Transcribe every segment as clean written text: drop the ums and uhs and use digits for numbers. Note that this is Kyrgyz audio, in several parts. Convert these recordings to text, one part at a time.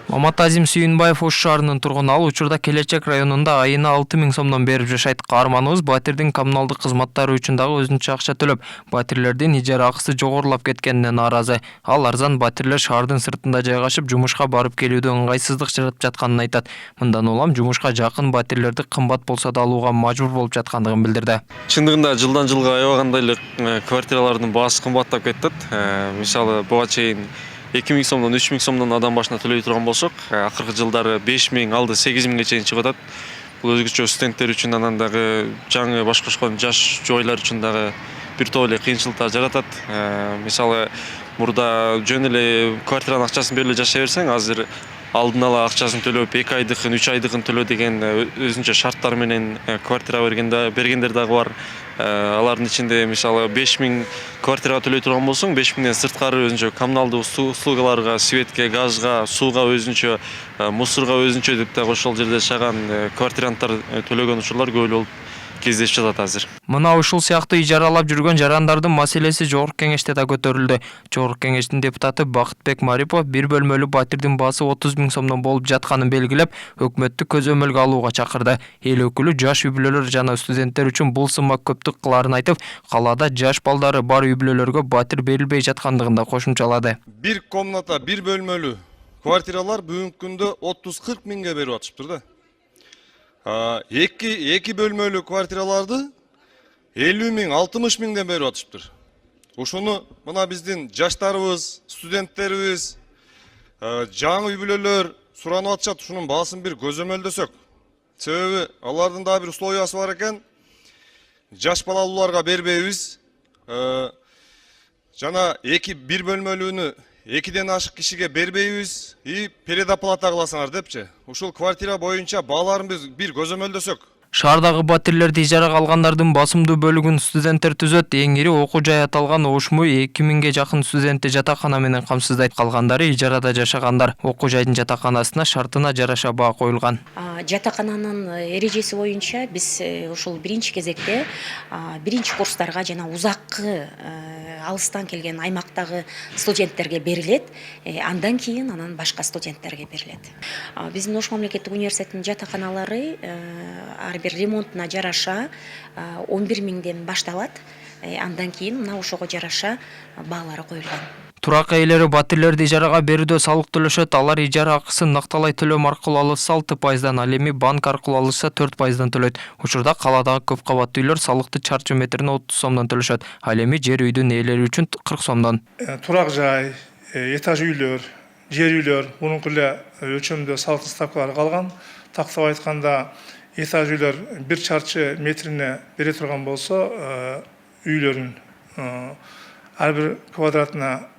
Маматазим Сүйүнбаев Ош шаарынын тургуну. Ал учурда Келечек районунда айына 6000 сомдон берип жашайт. Каарманыбыз батирдин коммуналдык кызматтары үчүн дагы өзүнчө акча төлөп, батирлердин ижара акысы жогорулап кеткенине нааразы. Ал арзан батирлер шаардын сыртында жайгашып, жумушка барып келүүдө ыңгайсыздык жаратып жатканын айтат. Мындан улам жумушка жакын батирлерди кымбат болсо да алууга мажбур болуп жаткандыгын билдирди. Чындыгында жылдан жылга аябагандай эле квартиралардын баасы кымбаттап кетет. Мисалы буга чейин 2000 сомдон 3000 сомдон адам башына төлөй турган болсок, акыркы жылдары 5000, алды 8000ге чейин чыгып атат. Бул өзгөчө студенттер үчүн, анан дагы жаңы баш кошкон жаш жойлар үчүн дагы бир топ эле кыйынчылыктар жаратат. Мисалы мурда жөн эле квартиранын акчасын берип эле жашай берсең, азыр алдын ала акчасын төлөп 2 айдыкын, 3 айдыкын төлөө деген өзүнчө шарттар менен квартира бергендер дагы бар. Алардын ичинде мисалы 5000 квартирага төлөй турган болсоң, 5000ден сырткары өзүнчө коммуналдык услугаларга, светке, газга, сууга өзүнчө, мусорго өзүнчө деп дагы ошол жерде жашаган квартиранттар төлөгөн учурлар көп болуп кездешип жатат азыр. Мына ушул сыяктуу ижаралап жүргөн жарандардын маселеси Жогорку кеңеште да көтөрүлдү. Жогорку кеңештин депутаты Бакытбек Марипов бир бөлмөлүү батирдин баасы 30 000 сомдон болуп жатканын белгилеп, өкмөттү көзөмөлгө алууга чакырды. Эл өкүлү жаш үй-бүлөлөр жана студенттер үчүн бул сумма көптүк кылаарын айтып, калаада жаш балдары бар үй-бүлөлөргө батир берилбей жаткандыгын да кошумчалады. Бир комната, бир бөлмөлүү квартиралар бүгүнкү күндө 30-40 миңге берип атышыптыр да. Эки бөлмөлүү квартираларды 50 000, 60 000ден берип атышыптыр. Ошону мына биздин жаштарыбыз, студенттерибиз, жаңы үй-бүлөлөр суранып атышат. Ушунун баасын бир көзөмөлдөсөк. Себеби алардын да бир условиясы бар экен. Жаш балалууларга бербейбиз. Жана бир бөлмөлүүнү 2ден ашык кишиге бербейбиз, передоплата кыласыңар депчи. Ушул квартира боюнча бааларын бир көзөмөлдөсөк. Шаардагы батирлерди ижарага алгандардын басымдуу бөлүгүн студенттер түзөт. Эң ири окуу жай аталган Ошму 2000ге жакын студентти жатакана менен камсыздайт. Калгандары ижарада жашагандар. Окуу жайдын жатаканасына шартына жараша баа коюлган. Жатакананын эрежеси боюнча биз ушул биринчи кезекте биринчи курстарга жана узаккы алыстан келген аймактагы студенттерге берилет. Андан кийин башка студенттерге берилет. Биздин Ош мамлекеттик университетинин жатаканалары ар бир ремонтуна жараша 11 000ден башталат. Андан кийин мына ошого жараша баалары коюлган. Турак ээлери батирлерди ижарага берүүдө салык төлөшөт. Алар ижара акысын накталай төлөм аркылуу алышса 6%, ал эми банк аркылуу алышса 4%дан төлөйт. Учурда калаадагы көп кабаттуу үйлөр салыкты чарчы метрине 30 сомдон төлөшөт. Ал эми жер үйдүн ээлери үчүн 40 сомдон. Турак жай, этаж үйлөр, жер үйлөр мурунку эле өлчөмдө салыктын ставкалары калган. Тактап айтканда, этаж үйлөр 1 чарчы метрине бере турган болсо, үйлөрүн ар бир квадратына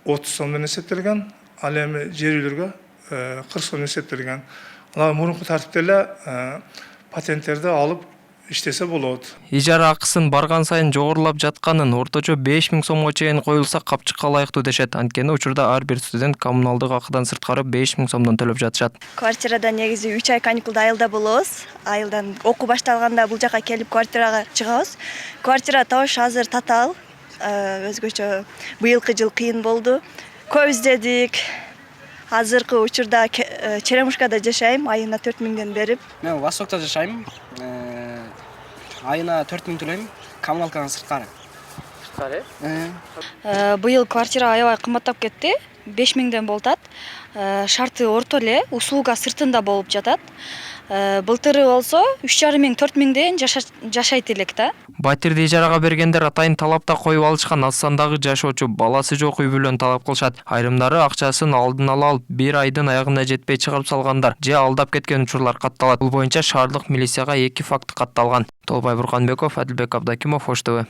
30 сомдон эсептелген, ал эми жер үйлөргө 40 сом эсептелген. Алар мурунку тартипте эле патенттерди алып иштесе болот. Ижара акысын барган сайын жогорулап жатканын, орточо 5000 сомго чейин коюлса капчыкка ылайыктуу дешет. Анткени учурда ар бир студент коммуналдык акыдан сырткары 5000 сомдон төлөп жатышат. Квартирада негизи 3 ай каникулда айылда болобуз. Айылдан окуу башталганда бул жака келип квартирага чыгабыз. Квартира табыш азыр татаал. Өзгөчө быйылкы жыл кыйын болду. Көп издедик. Азыркы учурда Черемушкада жашайм, айына 4000ден берип. Мен Востокто жашайм. Айына 4000 төлөйм, коммуналкадан сырткары. Быйыл квартира аябай кымбаттап кетти. 5000ден болтат. Шарты орто эле, услуга сыртында болуп жатат. Былтыры болсо 3500-4000ден жашайт элек да. Батирди ижарага бергендер атайын талапта коюп алышкан. Аз сандагы жашоочу баласы жок үй-бүлөнү талап кылышат. Айрымдары акчасын алдын ала алып, бир айдын аягына жетпей чыгарып салгандар же алдап кеткен учурлар катталат. Бул боюнча шаардык милицияга 2 факт катталган. Толбай Бурканбеков, Адилбек Абдакимов, Ош ТВ.